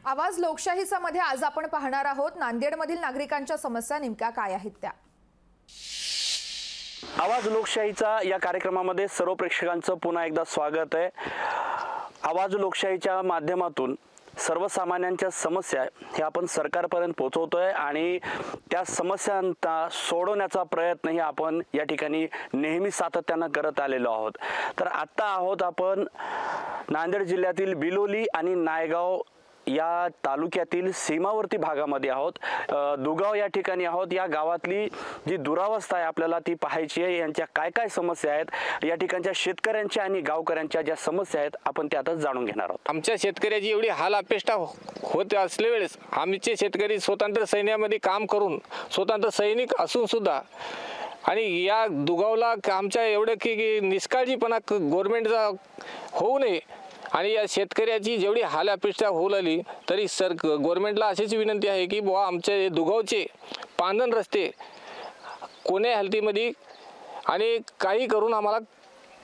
आवाज लोकशाहीचा मध्ये आज आपण पाहणार आहोत नांदेडमधील नागरिकांच्या समस्या नेमक्या काय आहेत त्या। आवाज लोकशाहीचा या कार्यक्रमामध्ये सर्व प्रेक्षकांचं पुन्हा एकदा स्वागत आहे। आवाज लोकशाहीच्या माध्यमातून सर्वसामान्यांच्या समस्या हे आपण सरकारपर्यंत पोहोचवतोय आणि त्या समस्यांना सोडवण्याचा प्रयत्नही आपण या ठिकाणी नेहमी सातत्याने करत आलेलो आहोत। तर आता आहोत आपण नांदेड जिल्ह्यातील बिलोली आणि नायगाव या तालुक्यातील सीमावर्ती भागामध्ये आहोत। दुगाव या ठिकाणी आहोत। या गावातली जी दुरावस्था आहे आपल्याला ती पाहायची आहे। यांच्या काय काय समस्या आहेत, या ठिकाणच्या शेतकऱ्यांच्या आणि गावकऱ्यांच्या ज्या समस्या आहेत आपण त्या आता जाणून घेणार आहोत। आमच्या शेतकऱ्याची एवढी हाल अपेष्टा होत असल्या वेळेस आमचे शेतकरी स्वतंत्र सैन्यामध्ये काम करून स्वतंत्र सैनिक असून सुद्धा आणि या दुगावला आमच्या एवढं की निष्काळजीपणा गव्हर्नमेंटचा होऊ नये आणि या शेतकऱ्याची जेवढी हाल अपेक्षा होऊ लागली तरी गव्हर्नमेंटला अशीच विनंती आहे की बुवा आमचे दुगावचे पांदन रस्ते कोण्या हालतीमध्ये आणि काही करून आम्हाला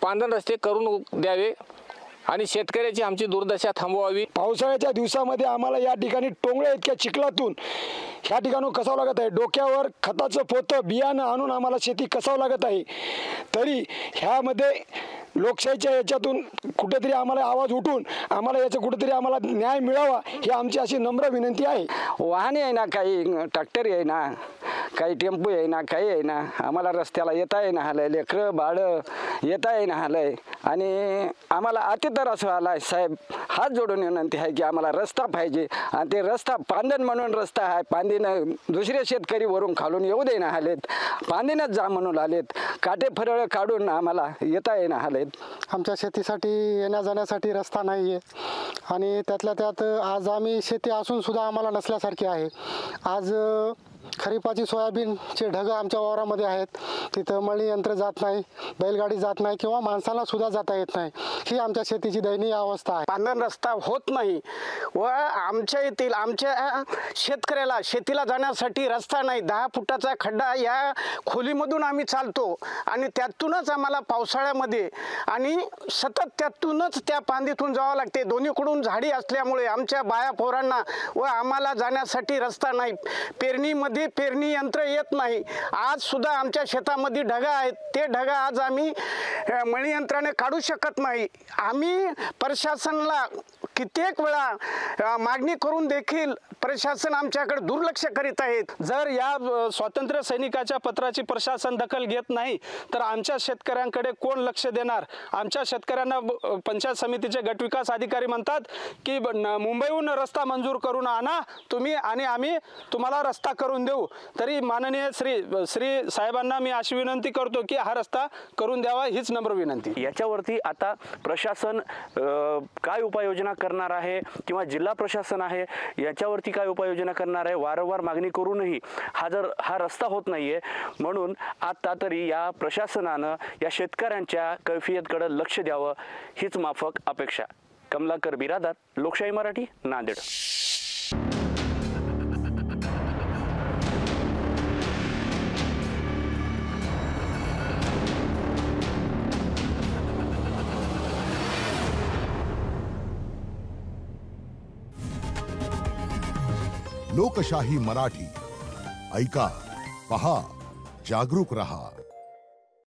पांदन रस्ते करून द्यावे आणि शेतकऱ्याची आमची दुर्दशा थांबवावी। पावसाळ्याच्या दिवसामध्ये आम्हाला या ठिकाणी टोंगळे इतक्या चिखलातून ह्या ठिकाणी कसावं लागत आहे। डोक्यावर खताचं पोतं बियाणं आणून आम्हाला शेती कसावं लागत आहे। तरी ह्यामध्ये लोकशाहीच्या याच्यातून कुठेतरी आम्हाला आवाज उठून आम्हाला याचं कुठेतरी आम्हाला न्याय मिळावा ही आमची अशी नम्र विनंती आहे। वाहने आहे ना, काही ट्रॅक्टर आहे ना, काही टेम्पो आहे ना, काही आहे ना, आम्हाला रस्त्याला येता आहे ना हालय, लेकरं बाळं येता आहे ना हालय आणि आम्हाला अतितर असं आला साहेब हात जोडून विनंती आहे की आम्हाला रस्ता पाहिजे आणि ते रस्ता पांदन म्हणून रस्ता आहे। पांदीनं दुसरे शेतकरी वरून खालून येऊ दे ना हालेत, पांदीनच जा म्हणून आलेत, काटे फरळ काढून आम्हाला येता आहे ना हालेत। आमच्या शेतीसाठी येण्या जाण्यासाठी रस्ता नाही आहे आणि त्यातल्या त्यात आज आम्ही शेती असून सुद्धा आम्हाला नसल्यासारखी आहे। आज खरीपाची सोयाबीनचे ढग आमच्या वावरामध्ये आहेत, तिथं मळणी यंत्र जात नाही, बैलगाडी जात नाही किंवा माणसाला सुद्धा जाता येत नाही। ही आमच्या शेतीची दयनीय अवस्था आहे। पांदन रस्ता होत नाही व आमच्या येथील आमच्या शेतकऱ्याला शेतीला जाण्यासाठी रस्ता नाही। 10 फुटाचा खड्डा या खोलीमधून आम्ही चालतो आणि त्यातूनच आम्हाला पावसाळ्यामध्ये आणि सतत त्यातूनच त्या पांदीतून जावं लागते। दोन्हीकडून झाडी असल्यामुळे आमच्या बाया पोरांना व आम्हाला जाण्यासाठी रस्ता नाही। पेरणीमध्ये पेरणी यंत्र येत नाही। आज सुद्धा आमच्या शेतामध्ये ढगा आहेत, ते ढगा आज आम्ही मळणी यंत्राने काढू शकत नाही। आम्ही प्रशासनाला कित्येक वेळा मागणी करून देखील प्रशासन आमच्याकडे दुर्लक्ष करीत आहेत। जर या स्वातंत्र्य सैनिकाच्या पत्राची प्रशासन दखल घेत नाही तर आमच्या शेतकऱ्यांकडे कोण लक्ष देणार। आमच्या शेतकऱ्यांना पंचायत समितीचे गटविकास अधिकारी म्हणतात की मुंबईहून रस्ता मंजूर करून आणा तुम्ही आणि आम्ही तुम्हाला रस्ता करून देऊ। तरी माननीय श्री साहेबांना मी अशी विनंती करतो की हा रस्ता करून द्यावा, हीच नम्र विनंती। याच्यावरती आता प्रशासन काय उपाययोजना करणार आहे किंवा जिल्हा प्रशासन आहे याच्यावरती काय उपाययोजना करणार आहे। वारंवार मागणी करूनही हा रस्ता होत नाहीये, म्हणून आता तरी या प्रशासनानं या शेतकऱ्यांच्या कैफियतकडे लक्ष द्यावं हीच माफक अपेक्षा। कमलाकर बिरादार, लोकशाही मराठी, नांदेड। लोकशाही मराठी ऐका, पहा, जागरूक रहा।